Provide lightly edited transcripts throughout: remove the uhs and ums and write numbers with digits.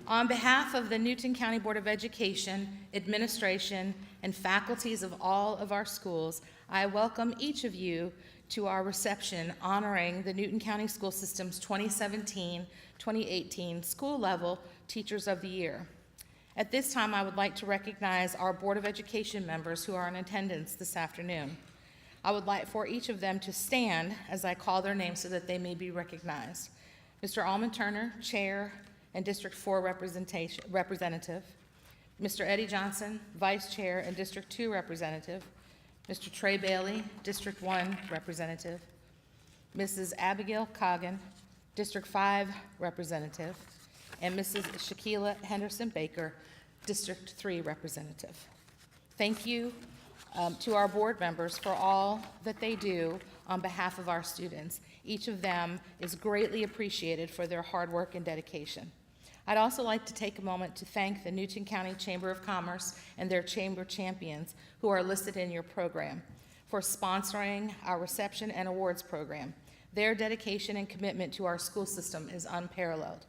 On behalf of the Newton County Board of Education, administration, and faculties of all of our schools, I welcome each of you to our reception honoring the Newton County School System's 2017-2018 School Level Teachers of the Year. At this time, I would like to recognize our Board of Education members who are in attendance this afternoon. I would like for each of them to stand as I call their names so that they may be recognized. Mr. Almond Turner, Chair and District 4 Representative. Mr. Eddie Johnson, Vice Chair and District 2 Representative. Mr. Trey Bailey, District 1 Representative. Mrs. Abigail Coggin, District 5 Representative. And Mrs. Shaquila Henderson Baker, District 3 Representative. Thank you to our board members for all that they do on behalf of our students. Each of them is greatly appreciated for their hard work and dedication. I'd also like to take a moment to thank the Newton County Chamber of Commerce and their chamber champions who are listed in your program for sponsoring our reception and awards program. Their dedication and commitment to our school system is unparalleled.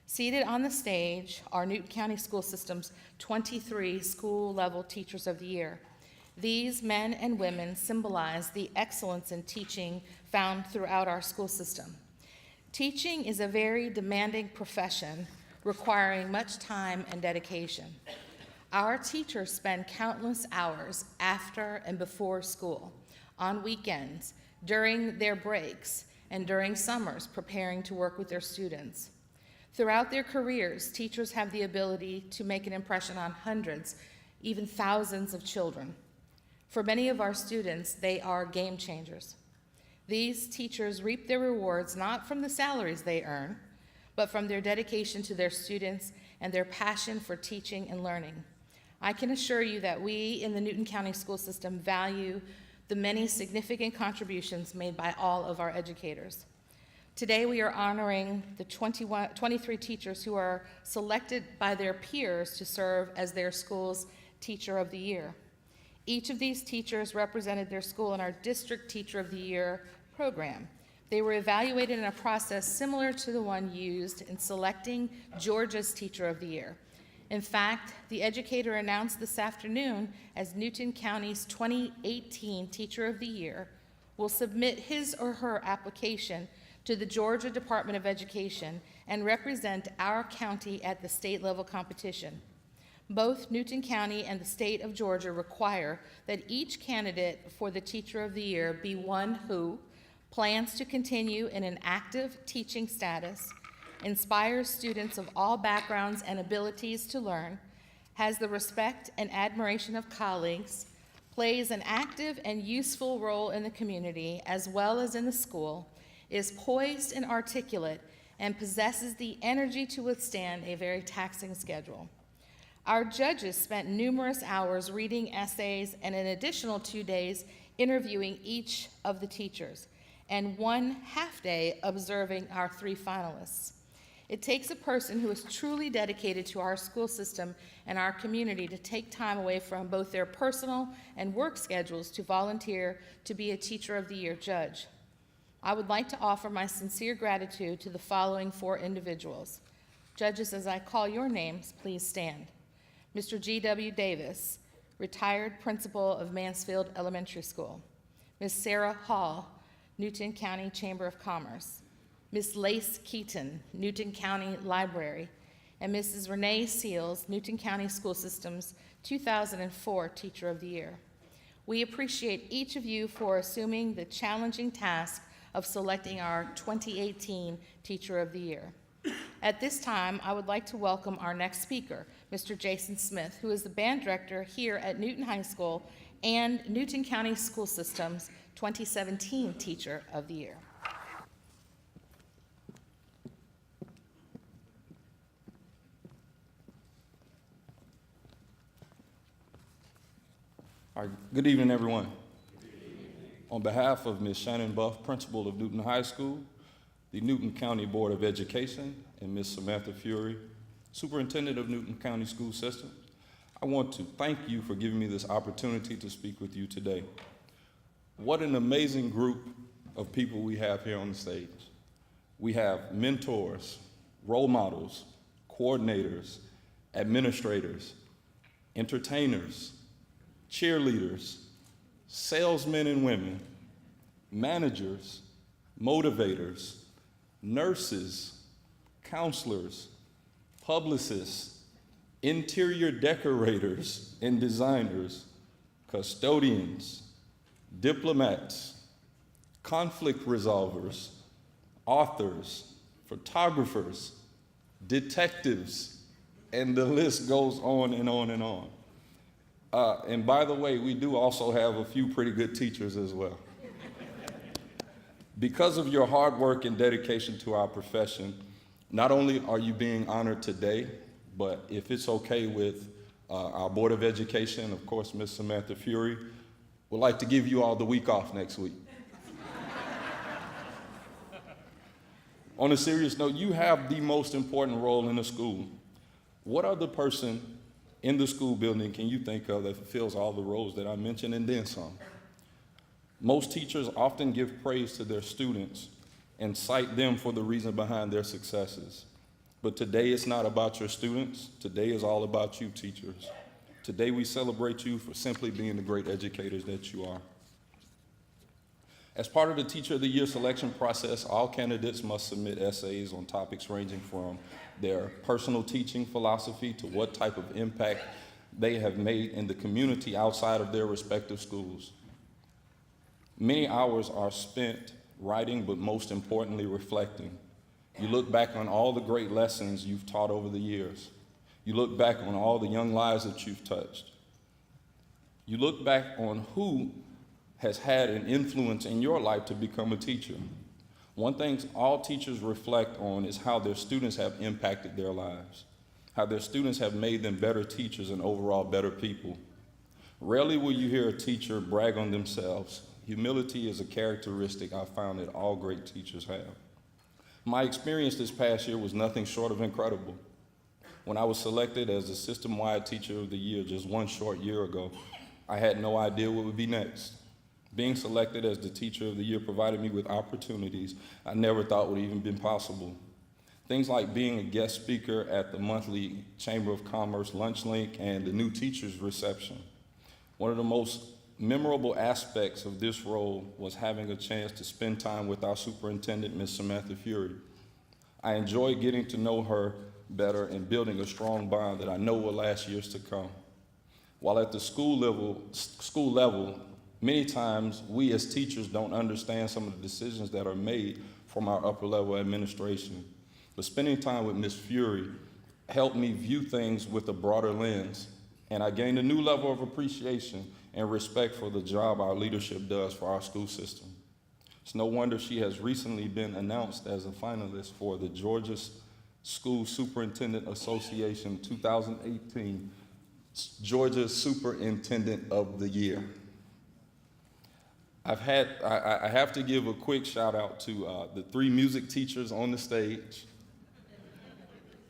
Seated on the stage are Newton County School System's 23 school-level Teachers of the Year. These men and women symbolize the excellence in teaching found throughout our school system. Teaching is a very demanding profession requiring much time and dedication. Our teachers spend countless hours after and before school, on weekends, during their breaks, and during summers preparing to work with their students. Throughout their careers, teachers have the ability to make an impression on hundreds, even thousands of children. For many of our students, they are game changers. These teachers reap their rewards not from the salaries they earn, but from their dedication to their students and their passion for teaching and learning. I can assure you that we in the Newton County School System value the many significant contributions made by all of our educators. Today we are honoring the 23 teachers who are selected by their peers to serve as their school's Teacher of the Year. Each of these teachers represented their school in our District Teacher of the Year program. They were evaluated in a process similar to the one used in selecting Georgia's Teacher of the Year. In fact, the educator announced this afternoon as Newton County's 2018 Teacher of the Year will submit his or her application to the Georgia Department of Education and represent our county at the state level competition. Both Newton County and the state of Georgia require that each candidate for the Teacher of the Year be one who plans to continue in an active teaching status, inspires students of all backgrounds and abilities to learn, has the respect and admiration of colleagues, plays an active and useful role in the community as well as in the school, is poised and articulate, and possesses the energy to withstand a very taxing schedule. Our judges spent numerous hours reading essays and an additional 2 days interviewing each of the teachers, and 1 half day observing our 3 finalists. It takes a person who is truly dedicated to our school system and our community to take time away from both their personal and work schedules to volunteer to be a Teacher of the Year judge. I would like to offer my sincere gratitude to the following 4 individuals. Judges, as I call your names, please stand. Mr. G.W. Davis, retired principal of Mansfield Elementary School. Ms. Sarah Hall, Newton County Chamber of Commerce. Ms. Lace Keaton, Newton County Library. And Mrs. Renee Seals, Newton County School System's 2004 Teacher of the Year. We appreciate each of you for assuming the challenging task of selecting our 2018 Teacher of the Year. At this time, I would like to welcome our next speaker, Mr. Jason Smith, who is the band director here at Newton High School and Newton County School System's 2017 Teacher of the Year. All right, good evening, everyone. On behalf of Ms. Shannon Buff, principal of Newton High School, the Newton County Board of Education, and Ms. Samantha Fury, superintendent of Newton County School System, I want to thank you for giving me this opportunity to speak with you today. What an amazing group of people we have here on the stage. We have mentors, role models, coordinators, administrators, entertainers, cheerleaders, salesmen and women, managers, motivators, nurses, counselors, publicists, interior decorators and designers, custodians, diplomats, conflict resolvers, authors, photographers, detectives, and the list goes on and on and on. And by the way, we do also have a few pretty good teachers as well. Because of your hard work and dedication to our profession, not only are you being honored today, but if it's okay with our Board of Education, of course, Ms. Samantha Fury, would like to give you all the week off next week. On a serious note, you have the most important role in the school. What other person in the school building can you think of that fulfills all the roles that I mentioned and then some? Most teachers often give praise to their students and cite them for the reason behind their successes. But today it's not about your students. Today is all about you, teachers. Today we celebrate you for simply being the great educators that you are. As part of the Teacher of the Year selection process, all candidates must submit essays on topics ranging from their personal teaching philosophy to what type of impact they have made in the community outside of their respective schools. Many hours are spent writing, but most importantly, reflecting. You look back on all the great lessons you've taught over the years. You look back on all the young lives that you've touched. You look back on who has had an influence in your life to become a teacher. One thing all teachers reflect on is how their students have impacted their lives, how their students have made them better teachers and overall better people. Rarely will you hear a teacher brag on themselves. Humility is a characteristic I found that all great teachers have. My experience this past year was nothing short of incredible. When I was selected as the system-wide Teacher of the Year just one short year ago, I had no idea what would be next. Being selected as the Teacher of the Year provided me with opportunities I never thought would even been possible. Things like being a guest speaker at the monthly Chamber of Commerce Lunch Link and the New Teachers Reception. One of the most memorable aspects of this role was having a chance to spend time with our superintendent, Ms. Samantha Fury. I enjoyed getting to know her better and building a strong bond that I know will last years to come. While at the school level, many times we as teachers don't understand some of the decisions that are made from our upper level administration. But spending time with Ms. Fury helped me view things with a broader lens, and I gained a new level of appreciation and respect for the job our leadership does for our school system. It's no wonder she has recently been announced as a finalist for the Georgia School Superintendent Association 2018 Georgia Superintendent of the Year. I have to give a quick shout out to the three music teachers on the stage.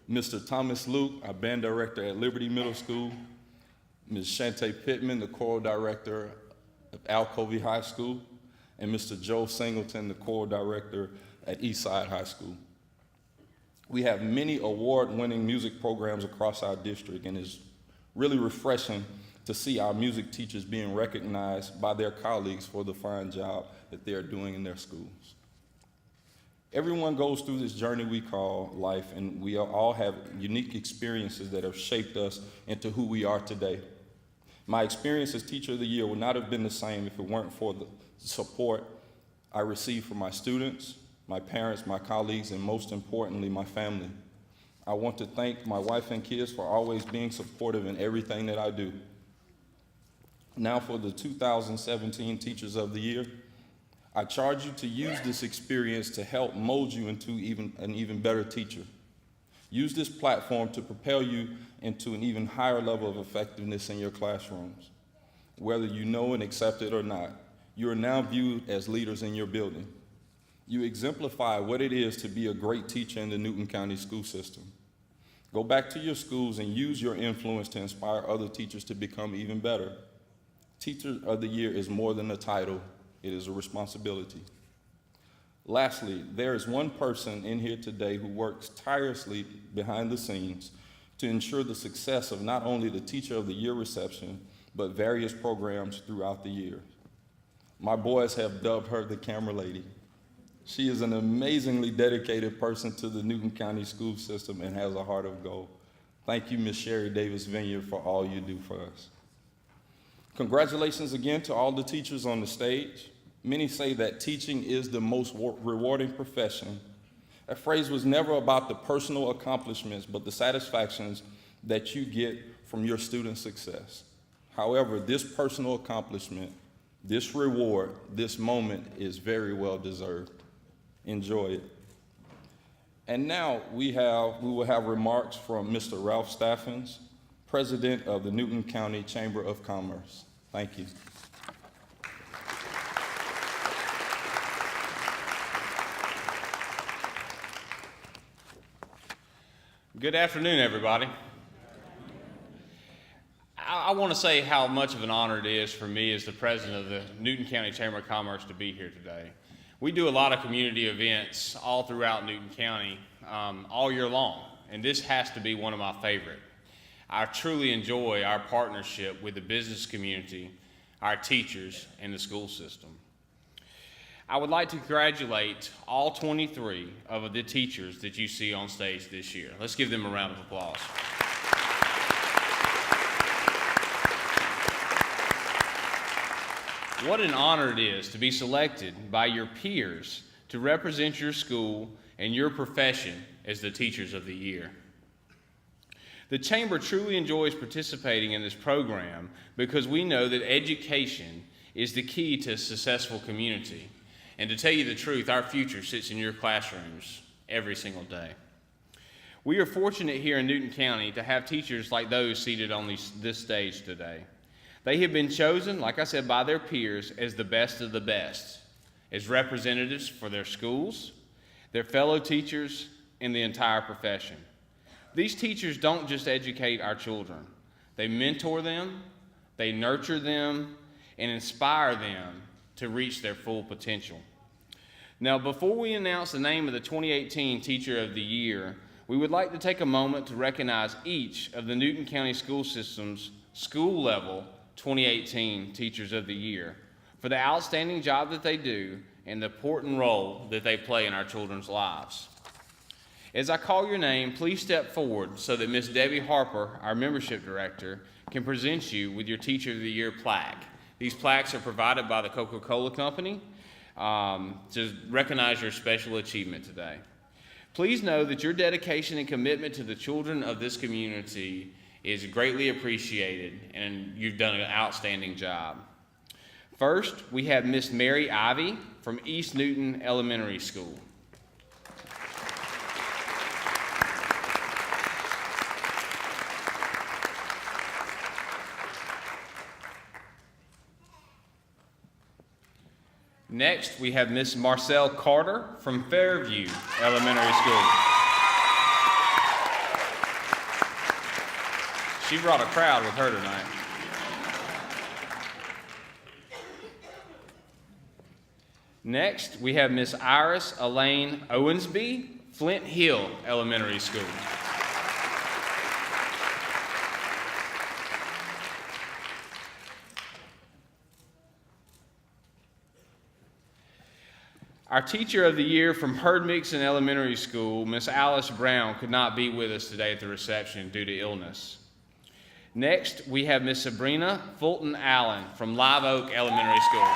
Mr. Thomas Luke, our band director at Liberty Middle School, Ms. Shantae Pittman, the choral director of Alcovey High School, and Mr. Joe Singleton, the choral director at Eastside High School. We have many award-winning music programs across our district, and it's really refreshing to see our music teachers being recognized by their colleagues for the fine job that they're doing in their schools. Everyone goes through this journey we call life, and we all have unique experiences that have shaped us into who we are today. My experience as Teacher of the Year would not have been the same if it weren't for the support I received from my students, my parents, my colleagues, and most importantly, my family. I want to thank my wife and kids for always being supportive in everything that I do. Now for the 2017 Teachers of the Year, I charge you to use this experience to help mold you into an even better teacher. Use this platform to propel you into an even higher level of effectiveness in your classrooms. Whether you know and accept it or not, you are now viewed as leaders in your building. You exemplify what it is to be a great teacher in the Newton County school system. Go back to your schools and use your influence to inspire other teachers to become even better. Teacher of the Year is more than a title, it is a responsibility. Lastly, there is one person in here today who works tirelessly behind the scenes to ensure the success of not only the Teacher of the Year reception, but various programs throughout the year. My boys have dubbed her the camera lady. She is an amazingly dedicated person to the Newton County school system and has a heart of gold. Thank you, Ms. Sherry Davis Vineyard, for all you do for us. Congratulations again to all the teachers on the stage. Many say that teaching is the most rewarding profession. That phrase was never about the personal accomplishments, but the satisfactions that you get from your student success. However, this personal accomplishment, this reward, this moment is very well deserved. Enjoy it. And now we will have remarks from Mr. Ralph Staphon, President of the Newton County Chamber of Commerce. Thank you. Good afternoon, everybody. I want to say how much of an honor it is for me as the president of the Newton County Chamber of Commerce to be here today. We do a lot of community events all throughout Newton County all year long, and this has to be one of my favorite. I truly enjoy our partnership with the business community, our teachers, and the school system. I would like to congratulate all 23 of the teachers that you see on stage this year. Let's give them a round of applause. What an honor it is to be selected by your peers to represent your school and your profession as the Teachers of the Year. The Chamber truly enjoys participating in this program because we know that education is the key to a successful community. And to tell you the truth, our future sits in your classrooms every single day. We are fortunate here in Newton County to have teachers like those seated on this stage today. They have been chosen, like I said, by their peers as the best of the best, as representatives for their schools, their fellow teachers, and the entire profession. These teachers don't just educate our children. They mentor them, they nurture them, and inspire them to reach their full potential. Now, before we announce the name of the 2018 Teacher of the Year, we would like to take a moment to recognize each of the Newton County School System's school-level 2018 Teachers of the Year for the outstanding job that they do and the important role that they play in our children's lives. As I call your name, please step forward so that Miss Debbie Harper, our membership director, can present you with your Teacher of the Year plaque. These plaques are provided by the Coca-Cola Company to recognize your special achievement today. Please know that your dedication and commitment to the children of this community is greatly appreciated, and you've done an outstanding job. First, we have Miss Mary Ivy from East Newton Elementary School. Next, we have Miss Marcelle Carter from Fairview Elementary School. She brought a crowd with her tonight. Next, we have Miss Iris Elaine Owensby, Flint Hill Elementary School. Our Teacher of the Year from Herd Mixon Elementary School, Miss Alice Brown, could not be with us today at the reception due to illness. Next, we have Miss Sabrina Fulton Allen from Live Oak Elementary School.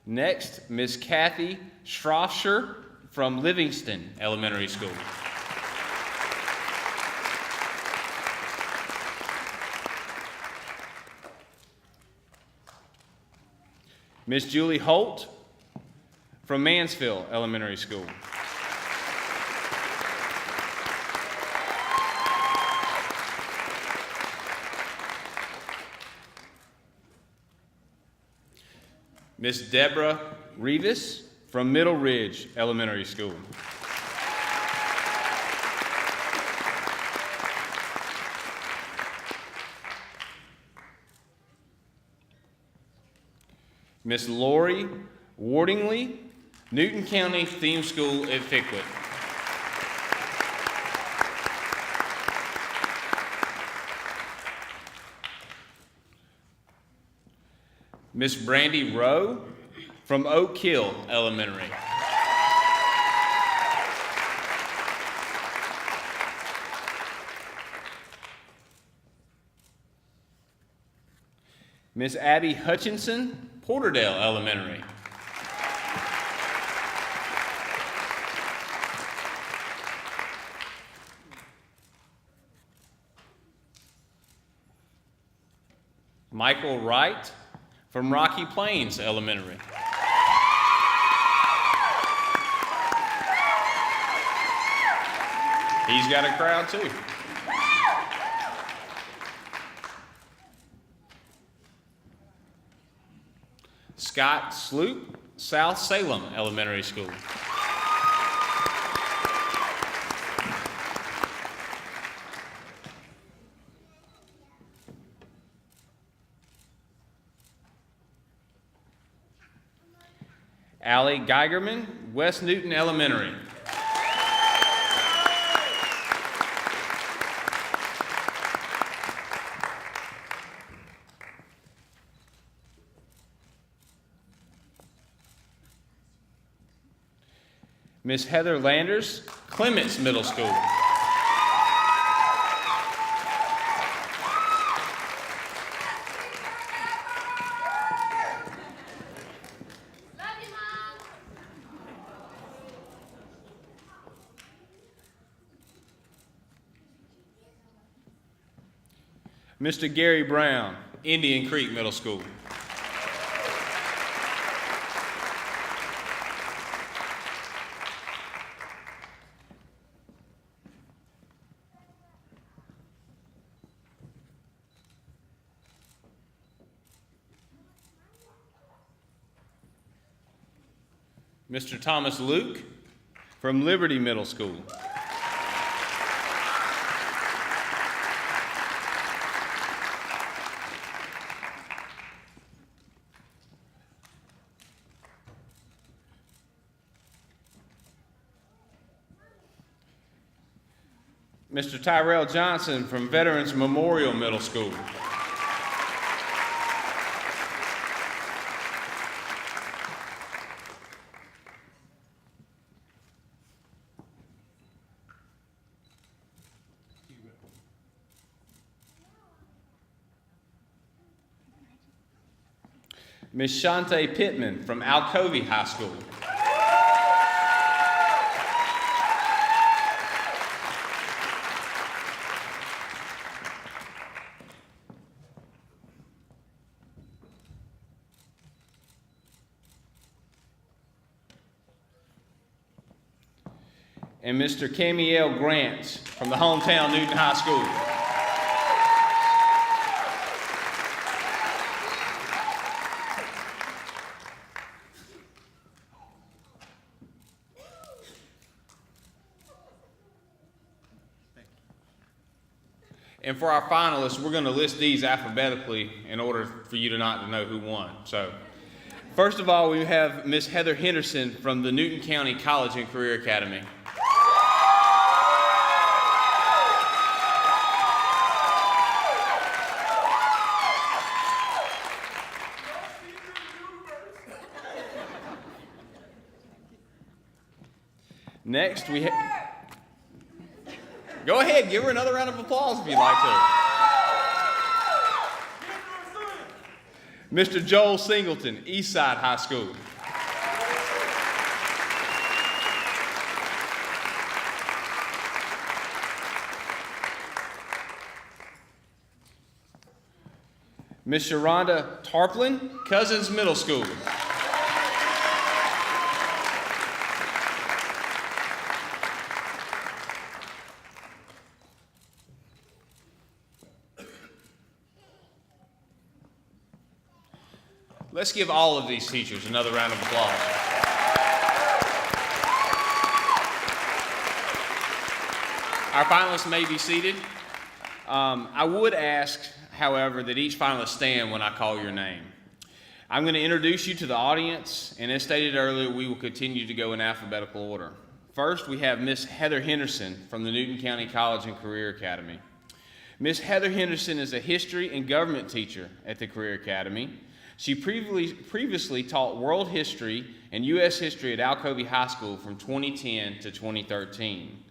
Next, Miss Kathy Strasher from Livingston Elementary School. Miss Julie Holt from Mansfield Elementary School. Miss Deborah Rivas from Middle Ridge Elementary School. Miss Lori Wardingley, Newton County Theme School at Ficklet. Miss Brandy Rowe from Oak Hill Elementary. Miss Abby Hutchinson, Porterdale Elementary. Michael Wright from Rocky Plains Elementary. He's got a crowd too. Scott Sloop, South Salem Elementary School. Allie Geigerman, West Newton Elementary. Miss Heather Landers, Clements Middle School. Mr. Gary Brown, Indian Creek Middle School. Mr. Thomas Luke from Liberty Middle School. Mr. Tyrell Johnson from Veterans Memorial Middle School. Ms. Shante Pittman from Alcovey High School. And Mr. Camiel Grant from the hometown Newton High School. And for our finalists, we're going to list these alphabetically in order for you to not know who won. So, first of all, we have Miss Heather Henderson from the Newton County College and Career Academy. Next, we have... Go ahead, give her another round of applause if you'd like to. Mr. Joel Singleton, Eastside High School. Miss Ronda Tarplin, Cousins Middle School. Let's give all of these teachers another round of applause. Our finalists may be seated. I would ask, however, that each finalist stand when I call your name. I'm going to introduce you to the audience, and as stated earlier, we will continue to go in alphabetical order. First, we have Miss Heather Henderson from the Newton County College and Career Academy. Miss Heather Henderson is a history and government teacher at the Career Academy. She previously taught world history and U.S. history at Alcovey High School from 2010 to 2013,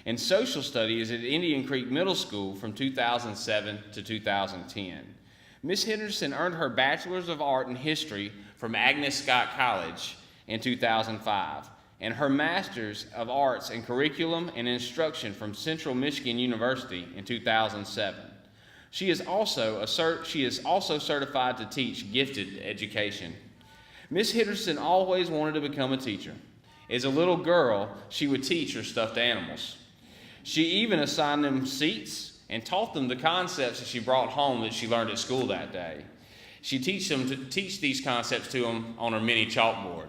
and social studies at Indian Creek Middle School from 2007 to 2010. Ms. Henderson earned her Bachelor's of Art in History from Agnes Scott College in 2005, and her Master's of Arts in Curriculum and Instruction from Central Michigan University in 2007. She is also certified to teach gifted education. Ms. Henderson always wanted to become a teacher. As a little girl, she would teach her stuffed animals. She even assigned them seats and taught them the concepts that she brought home that she learned at school that day. She teach these concepts to them on her mini chalkboard.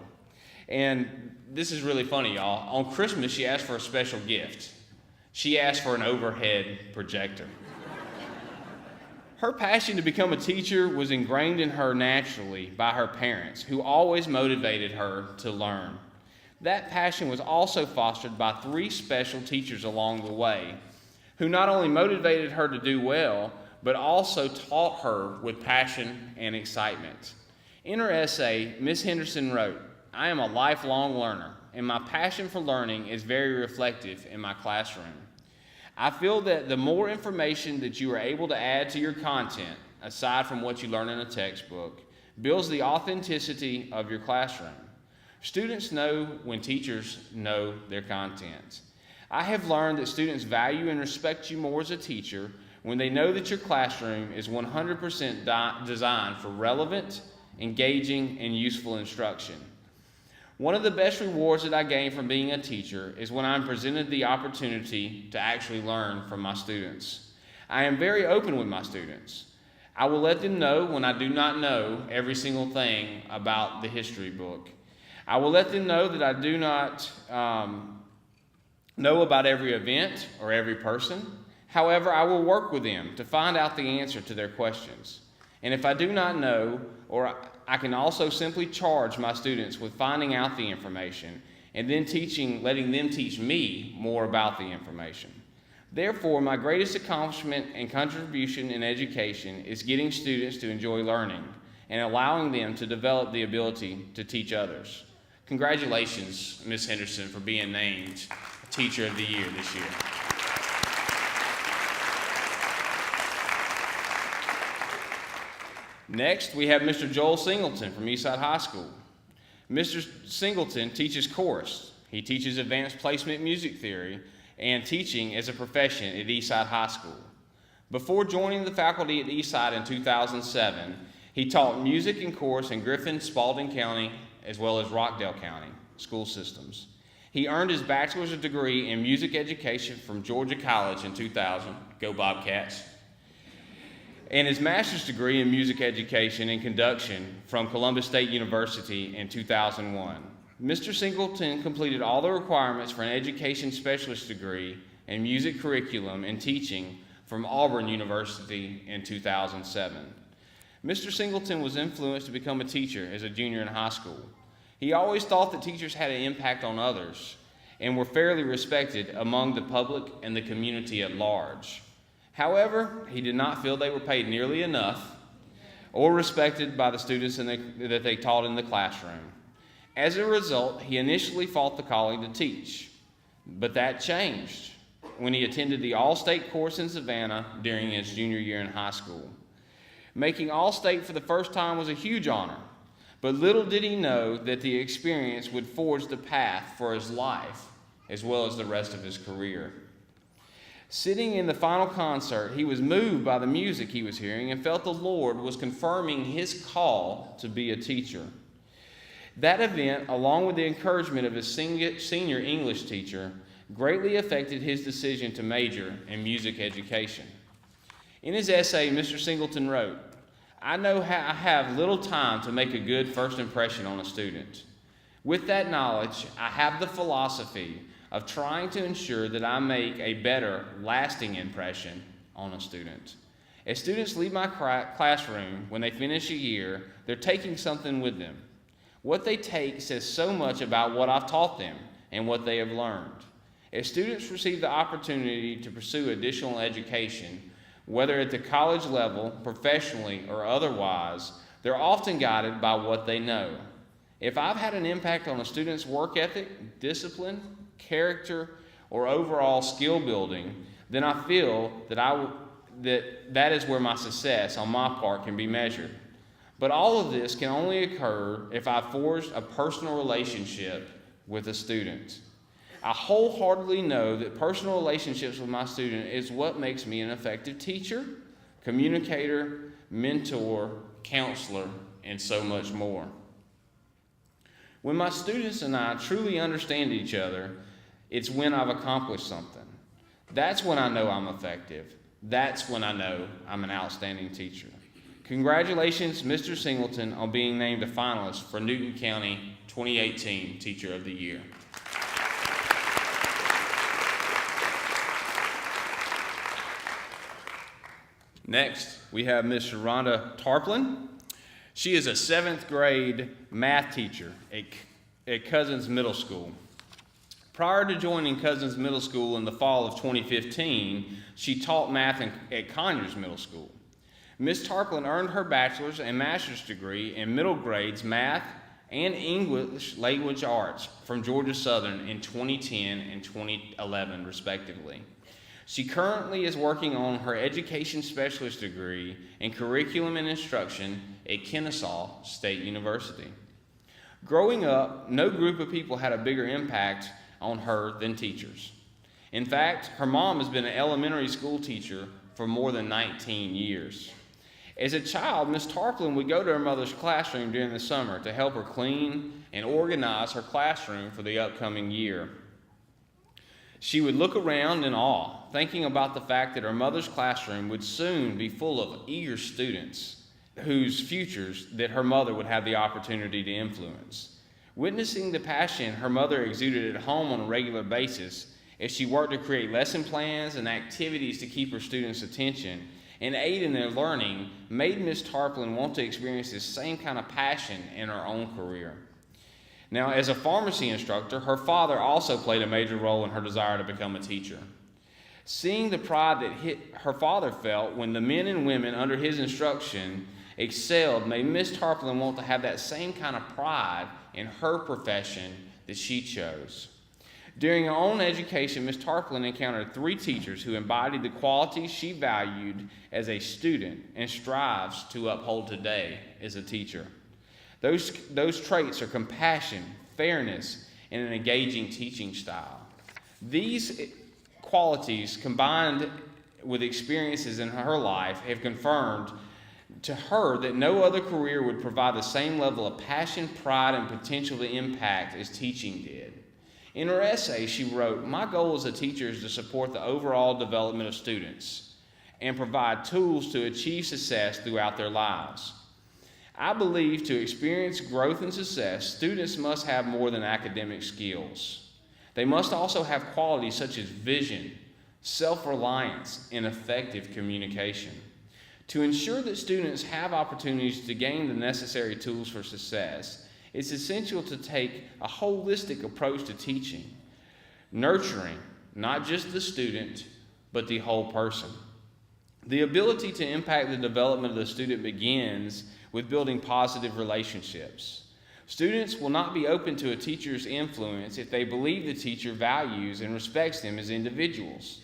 And this is really funny, y'all. On Christmas, she asked for a special gift. She asked for an overhead projector. Her passion to become a teacher was ingrained in her naturally by her parents, who always motivated her to learn. That passion was also fostered by 3 special teachers along the way, who not only motivated her to do well, but also taught her with passion and excitement. In her essay, Ms. Henderson wrote, "I am a lifelong learner, and my passion for learning is very reflective in my classroom. I feel that the more information that you are able to add to your content, aside from what you learn in a textbook, builds the authenticity of your classroom. Students know when teachers know their content. I have learned that students value and respect you more as a teacher when they know that your classroom is 100% designed for relevant, engaging, and useful instruction. One of the best rewards that I gain from being a teacher is when I'm presented the opportunity to actually learn from my students. I am very open with my students. I will let them know when I do not know every single thing about the history book. I will let them know that I do not know about every event or every person. However, I will work with them to find out the answer to their questions. And if I do not know, or I can also simply charge my students with finding out the information and then letting them teach me more about the information. Therefore, my greatest accomplishment and contribution in education is getting students to enjoy learning and allowing them to develop the ability to teach others." Congratulations, Ms. Henderson, for being named Teacher of the Year this year. Next, we have Mr. Joel Singleton from Eastside High School. Mr. Singleton teaches chorus. He teaches advanced placement music theory and teaching as a profession at Eastside High School. Before joining the faculty at Eastside in 2007, he taught music and chorus in Griffin, Spalding County, as well as Rockdale County school systems. He earned his bachelor's degree in music education from Georgia College in 2000, go Bobcats, and his master's degree in music education and conduction from Columbus State University in 2001. Mr. Singleton completed all the requirements for an education specialist degree in music curriculum and teaching from Auburn University in 2007. Mr. Singleton was influenced to become a teacher as a junior in high school. He always thought that teachers had an impact on others and were fairly respected among the public and the community at large. However, he did not feel they were paid nearly enough or respected by the students that they taught in the classroom. As a result, he initially fought the calling to teach, but that changed when he attended the All-State course in Savannah during his junior year in high school. Making All-State for the first time was a huge honor, but little did he know that the experience would forge the path for his life as well as the rest of his career. Sitting in the final concert, he was moved by the music he was hearing and felt the Lord was confirming his call to be a teacher. That event, along with the encouragement of his senior English teacher, greatly affected his decision to major in music education. In his essay, Mr. Singleton wrote, "I know I have little time to make a good first impression on a student. With that knowledge, I have the philosophy of trying to ensure that I make a better, lasting impression on a student. As students leave my classroom when they finish a year, they're taking something with them. What they take says so much about what I've taught them and what they have learned. As students receive the opportunity to pursue additional education, whether at the college level, professionally, or otherwise, they're often guided by what they know. If I've had an impact on a student's work ethic, discipline, character, or overall skill building, then I feel that is where my success on my part can be measured. But all of this can only occur if I forged a personal relationship with a student. I wholeheartedly know that personal relationships with my student is what makes me an effective teacher, communicator, mentor, counselor, and so much more. When my students and I truly understand each other, it's when I've accomplished something. That's when I know I'm effective. That's when I know I'm an outstanding teacher. Congratulations, Mr. Singleton, on being named a finalist for Newton County 2018 Teacher of the Year. Next, we have Miss Ronda Tarplin. She is a 7th grade math teacher at Cousins Middle School. Prior to joining Cousins Middle School in the fall of 2015, she taught math at Conyers Middle School. Ms. Tarplin earned her bachelor's and master's degree in middle grades math and English language arts from Georgia Southern in 2010 and 2011, respectively. She currently is working on her education specialist degree in curriculum and instruction at Kennesaw State University. Growing up, no group of people had a bigger impact on her than teachers. In fact, her mom has been an elementary school teacher for more than 19 years. As a child, Ms. Tarplin would go to her mother's classroom during the summer to help her clean and organize her classroom for the upcoming year. She would look around in awe, thinking about the fact that her mother's classroom would soon be full of eager students whose futures that her mother would have the opportunity to influence. Witnessing the passion her mother exuded at home on a regular basis as she worked to create lesson plans and activities to keep her students' attention and aid in their learning made Ms. Tarplin want to experience this same kind of passion in her own career. Now, as a pharmacy instructor, her father also played a major role in her desire to become a teacher. Seeing the pride that her father felt when the men and women under his instruction excelled made Ms. Tarplin want to have that same kind of pride in her profession that she chose. During her own education, Ms. Tarplin encountered 3 teachers who embodied the qualities she valued as a student and strives to uphold today as a teacher. Those traits are compassion, fairness, and an engaging teaching style. These qualities, combined with experiences in her life, have confirmed to her that no other career would provide the same level of passion, pride, and potential to impact as teaching did. In her essay, she wrote, "My goal as a teacher is to support the overall development of students and provide tools to achieve success throughout their lives. I believe to experience growth and success, students must have more than academic skills. They must also have qualities such as vision, self-reliance, and effective communication. To ensure that students have opportunities to gain the necessary tools for success, it's essential to take a holistic approach to teaching, nurturing not just the student, but the whole person. The ability to impact the development of the student begins with building positive relationships. Students will not be open to a teacher's influence if they believe the teacher values and respects them as individuals.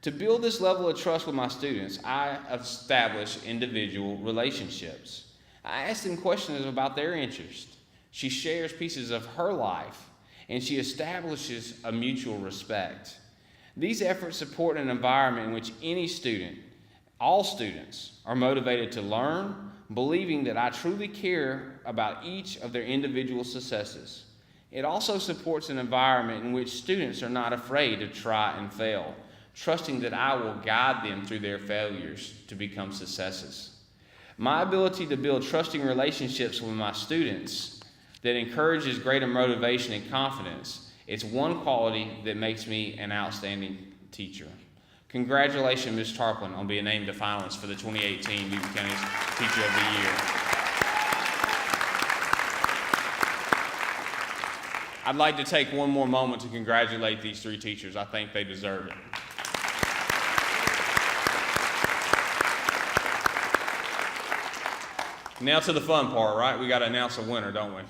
To build this level of trust with my students, I establish individual relationships. I ask them questions about their interests. She shares pieces of her life, and she establishes a mutual respect. These efforts support an environment in which any student, all students, are motivated to learn, believing that I truly care about each of their individual successes. It also supports an environment in which students are not afraid to try and fail, trusting that I will guide them through their failures to become successes. My ability to build trusting relationships with my students that encourages greater motivation and confidence is one quality that makes me an outstanding teacher. Congratulations, Ms. Tarplin, on being named a finalist for the 2018 Newton County Teacher of the Year. I'd like to take one more moment to congratulate these three teachers. I think they deserve it. Now to the fun part, right? We got to announce a winner, don't we?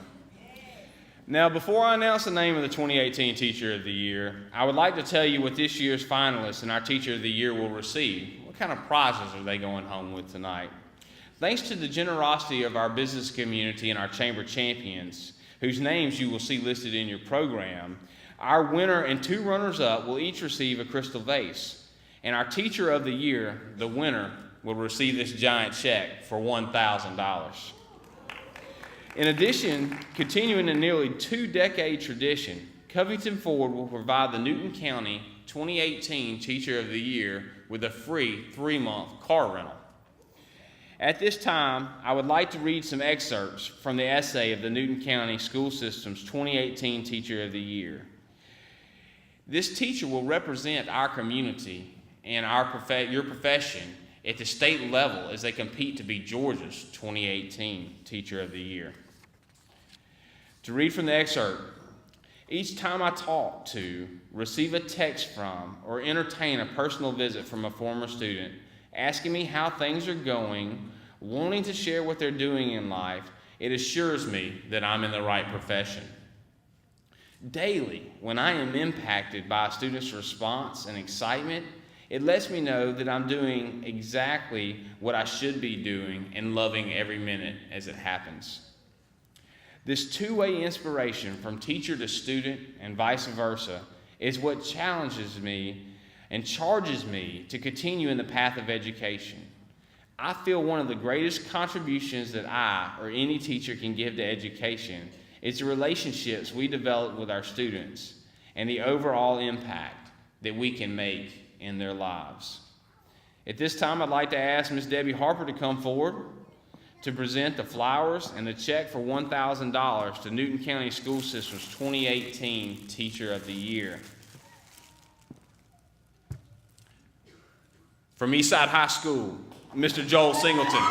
Now, before I announce the name of the 2018 Teacher of the Year, I would like to tell you what this year's finalists and our Teacher of the Year will receive. What kind of prizes are they going home with tonight? Thanks to the generosity of our business community and our chamber champions, whose names you will see listed in your program, our winner and two runners-up will each receive a crystal vase. And our Teacher of the Year, the winner, will receive this giant check for $1,000. In addition, continuing a nearly two-decade tradition, Covington Ford will provide the Newton County 2018 Teacher of the Year with a free 3-month car rental. At this time, I would like to read some excerpts from the essay of the Newton County School System's 2018 Teacher of the Year. This teacher will represent our community and your profession at the state level as they compete to be Georgia's 2018 Teacher of the Year. To read from the excerpt, each time I talk to, receive a text from, or entertain a personal visit from a former student, asking me how things are going, wanting to share what they're doing in life, it assures me that I'm in the right profession. Daily, when I am impacted by a student's response and excitement, it lets me know that I'm doing exactly what I should be doing and loving every minute as it happens. This two-way inspiration from teacher to student and vice versa is what challenges me and charges me to continue in the path of education. I feel one of the greatest contributions that I or any teacher can give to education is the relationships we develop with our students and the overall impact that we can make in their lives. At this time, I'd like to ask Ms. Debbie Harper to come forward to present the flowers and the check for $1,000 to Newton County School System's 2018 Teacher of the Year. From Eastside High School, Mr. Joel Singleton.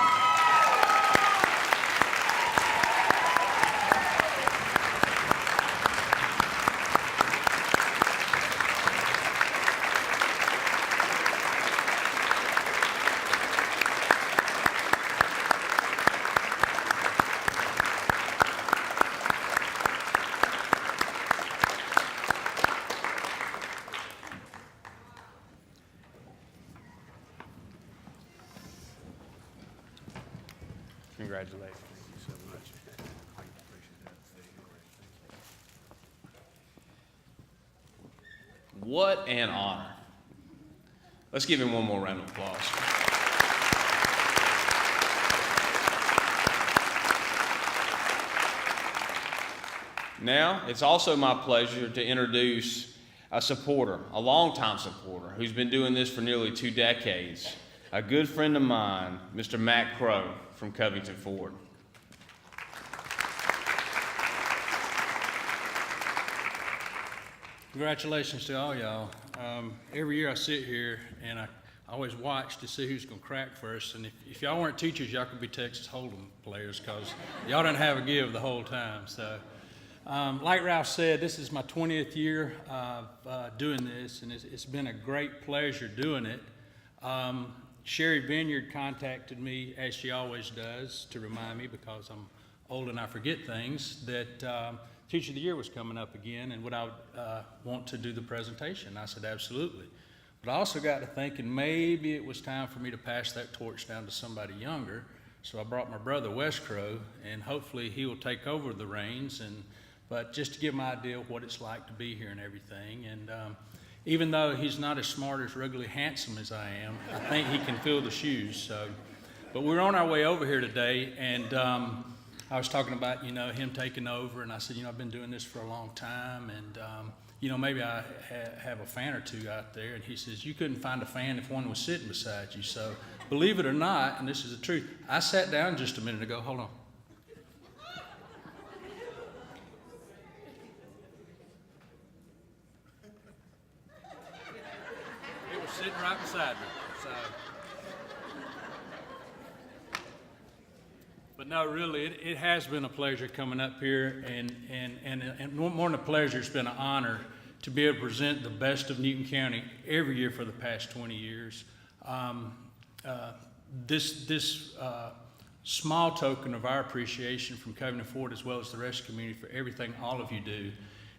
Congratulations. Thank you so much. What an honor. Let's give him one more round of applause. Now, it's also my pleasure to introduce a supporter, a longtime supporter, who's been doing this for nearly 2 decades, a good friend of mine, Mr. Matt Crow from Covington Ford. Congratulations to all y'all. Every year I sit here and I always watch to see who's going to crack first. And if y'all weren't teachers, y'all could be Texas Hold'em players because y'all didn't have a give the whole time. So, like Ralph said, this is my 20th year of doing this, and it's been a great pleasure doing it. Sherry Vineyard contacted me, as she always does, to remind me, because I'm old and I forget things, that Teacher of the Year was coming up again and would I want to do the presentation. I said, absolutely. But I also got to thinking maybe it was time for me to pass that torch down to somebody younger. So I brought my brother, Wes Crow, and hopefully he will take over the reins. But just to give him an idea of what it's like to be here and everything. And even though he's not as smart as regularly handsome as I am, I think he can fill the shoes. So, but we're on our way over here today, and I was talking about, him taking over, and I said, I've been doing this for a long time, and, maybe I have a fan or two out there. And he says, you couldn't find a fan if one was sitting beside you. So believe it or not, and this is the truth, I sat down just a minute ago. Hold on. It was sitting right right beside me. So, but no, really, it has been a pleasure coming up here, and more than a pleasure, it's been an honor to be able to present the best of Newton County every year for the past 20 years. This small token of our appreciation from Covington Ford, as well as the rest of the community, for everything all of you do.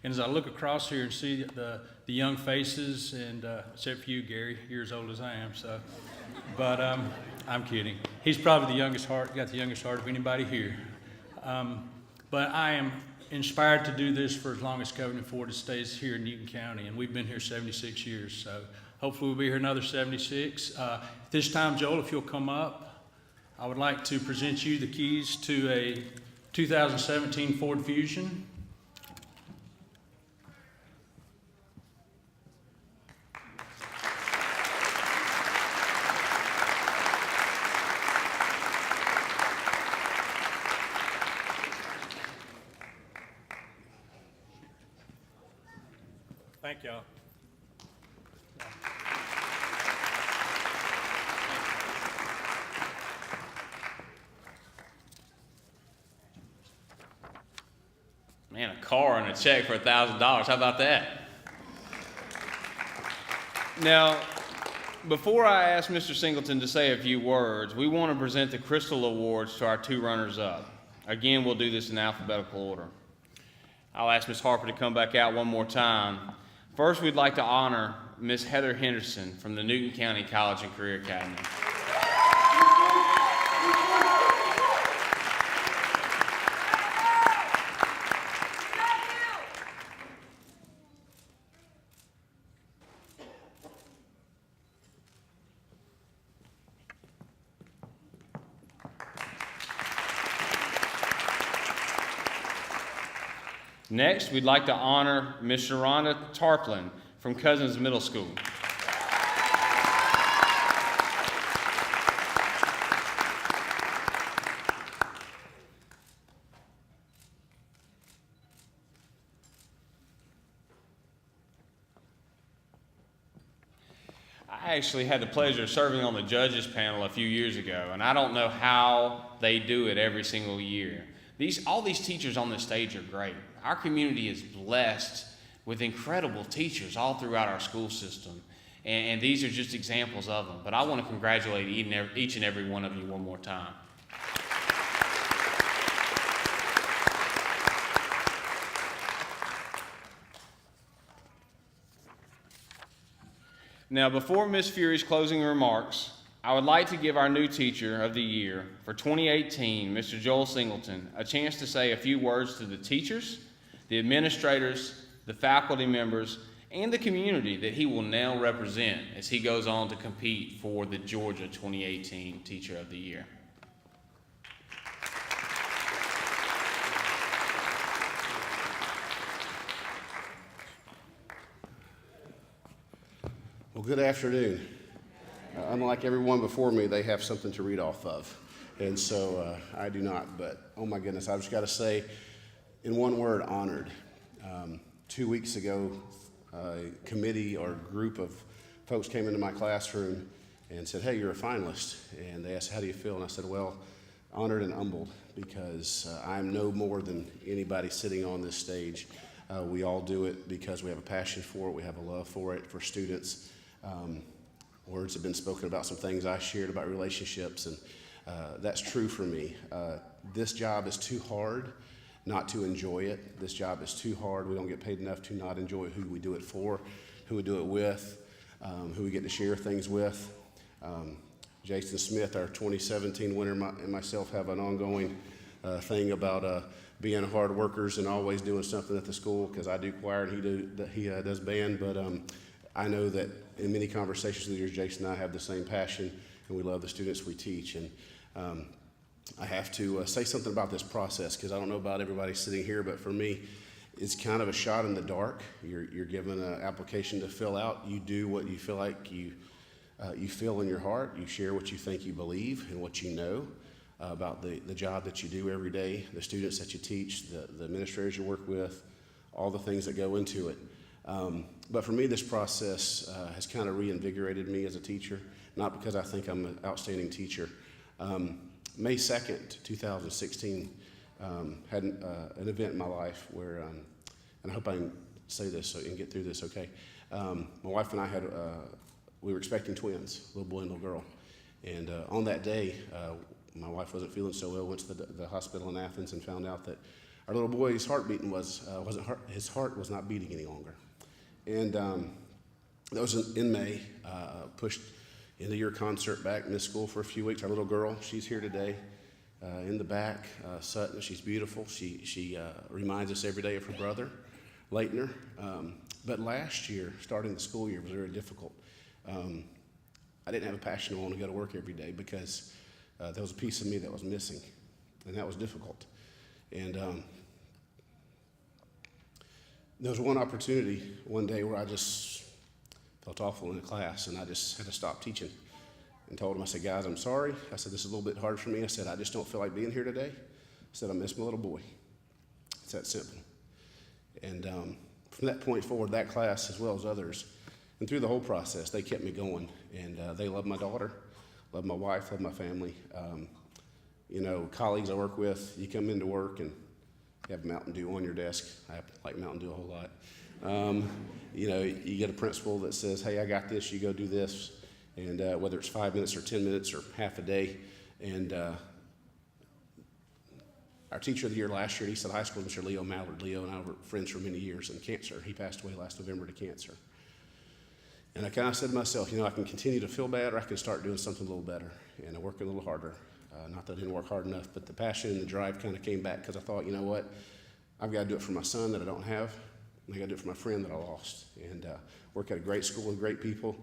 And as I look across here and see the young faces, and except for you, Gary, you're as old as I am, so. But I'm kidding. He's probably got the youngest heart of anybody here. But I am inspired to do this for as long as Covington Ford stays here in Newton County, and we've been here 76 years, so hopefully we'll be here another 76. This time, Joel, if you'll come up, I would like to present you the keys to a 2017 Ford Fusion. Thank y'all. Man, a car and a check for $1,000. How about that? Now, before I ask Mr. Singleton to say a few words, we want to present the Crystal Awards to our two runners-up. Again, we'll do this in alphabetical order. I'll ask Ms. Harper to come back out one more time. First, we'd like to honor Ms. Heather Henderson from the Newton County College and Career Academy. Next, we'd like to honor Ms. Ronda Tarplin from Cousins Middle School. I actually had the pleasure of serving on the judges panel a few years ago, and I don't know how they do it every single year. All these teachers on this stage are great. Our community is blessed with incredible teachers all throughout our school system, and these are just examples of them. But I want to congratulate each and every one of you one more time. Now, before Ms. Fury's closing remarks, I would like to give our new teacher of the year for 2018, Mr. Joel Singleton, a chance to say a few words to the teachers, the administrators, the faculty members, and the community that he will now represent as he goes on to compete for the Georgia 2018 Teacher of the Year. Well, good afternoon. Unlike everyone before me, they have something to read off of. And so I do not, but oh my goodness, I've just got to say, in one word, honored. 2 weeks ago, a committee or group of folks came into my classroom and said, hey, you're a finalist. And they asked, how do you feel? And I said, well, honored and humbled, because I'm no more than anybody sitting on this stage. We all do it because we have a passion for it, we have a love for it, for students. Words have been spoken about some things I shared about relationships, and that's true for me. This job is too hard not to enjoy it. This job is too hard. We don't get paid enough to not enjoy who we do it for, who we do it with, who we get to share things with. Jason Smith, our 2017 winner, and myself have an ongoing thing about being hard workers and always doing something at the school, because I do choir and he does band, but I know that in many conversations with years, Jason and I have the same passion, and we love the students we teach. And I have to say something about this process, because I don't know about everybody sitting here, but for me, it's kind of a shot in the dark. You're given an application to fill out. You do what you feel like you feel in your heart. You share what you think you believe and what you know about the job that you do every day, the students that you teach, the administrators you work with, all the things that go into it. But for me, this process has kind of reinvigorated me as a teacher, not because I think I'm an outstanding teacher. May 2nd, 2016, had an event in my life where, and I hope I can say this and get through this okay. My wife and I we were expecting twins, a little boy and a little girl. And on that day, my wife wasn't feeling so well, went to the hospital in Athens and found out that our little boy's his heart was not beating any longer. And that was in May, pushed into your concert back, missed school for a few weeks. Our little girl, she's here today in the back, Sutton, she's beautiful. She reminds us every day of her brother, Leitner. But last year, starting the school year, was very difficult. I didn't have a passion to want to go to work every day because there was a piece of me that was missing, and that was difficult. And there was one opportunity one day where I just felt awful in the class, and I just had to stop teaching and told them, I said, guys, I'm sorry. I said, this is a little bit hard for me. I said, I just don't feel like being here today. I said, I miss my little boy. It's that simple. And from that point forward, that class, as well as others, and through the whole process, they kept me going. And they love my daughter, love my wife, love my family. Colleagues I work with, you come into work and you have Mountain Dew on your desk. I like Mountain Dew a whole lot. You get a principal that says, hey, I got this, you go do this. And whether it's 5 minutes or 10 minutes or half a day. And our teacher of the year last year at Eastside High School, Mr. Leo Mallard. Leo and I were friends for many years, and cancer. He passed away last November to cancer. And I kind of said to myself, I can continue to feel bad, or I can start doing something a little better. And I work a little harder. Not that I didn't work hard enough, but the passion and the drive kind of came back because I thought, you know what? I've got to do it for my son that I don't have, and I got to do it for my friend that I lost. And work at a great school with great people.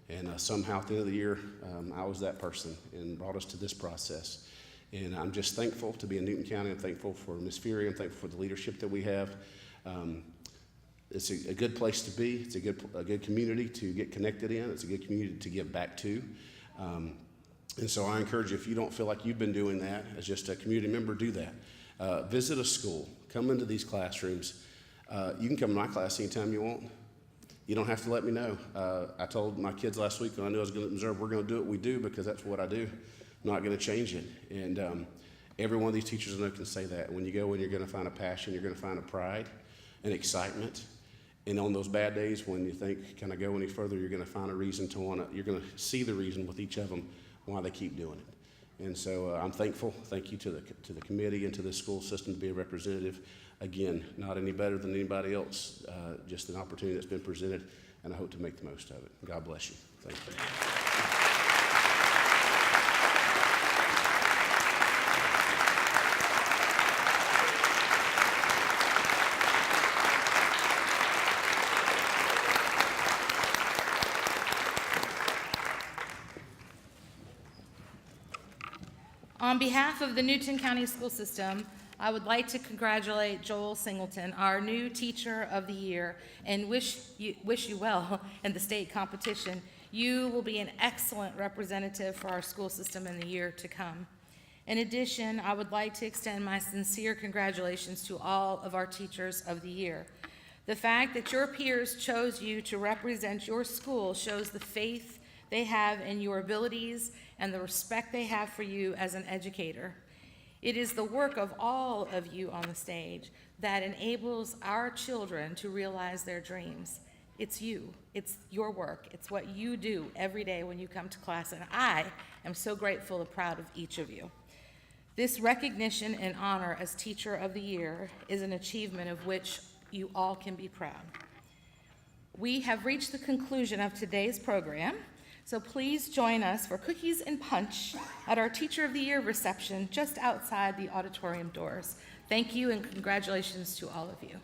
And somehow at the end of the year, I was that person and brought us to this process. And I'm just thankful to be in Newton County. I'm thankful for Ms. Fury. I'm thankful for the leadership that we have. It's a good place to be. It's a good community to get connected in. It's a good community to give back to. And so I encourage you, if you don't feel like you've been doing that as just a community member, do that. Visit a school. Come into these classrooms. You can come to my class anytime you want. You don't have to let me know. I told my kids last week when I knew I was going to observe, we're going to do what we do because that's what I do. I'm not going to change it. And every one of these teachers I know can say that. When you go in, you're going to find a passion, you're going to find a pride, an excitement. And on those bad days when you think, can I go any further, you're going to find a reason you're going to see the reason with each of them why they keep doing it. And so I'm thankful. Thank you to the committee and to the school system to be a representative. Again, not any better than anybody else, just an opportunity that's been presented, and I hope to make the most of it. God bless you. Thank you. On behalf of the Newton County School System, I would like to congratulate Joel Singleton, our new Teacher of the Year, and wish you well in the state competition. You will be an excellent representative for our school system in the year to come. In addition, I would like to extend my sincere congratulations to all of our Teachers of the Year. The fact that your peers chose you to represent your school shows the faith they have in your abilities and the respect they have for you as an educator. It is the work of all of you on the stage that enables our children to realize their dreams. It's you, it's your work, it's what you do every day when you come to class, and I am so grateful and proud of each of you. This recognition and honor as Teacher of the Year is an achievement of which you all can be proud. We have reached the conclusion of today's program. So please join us for cookies and punch at our Teacher of the Year reception just outside the auditorium doors. Thank you and congratulations to all of you.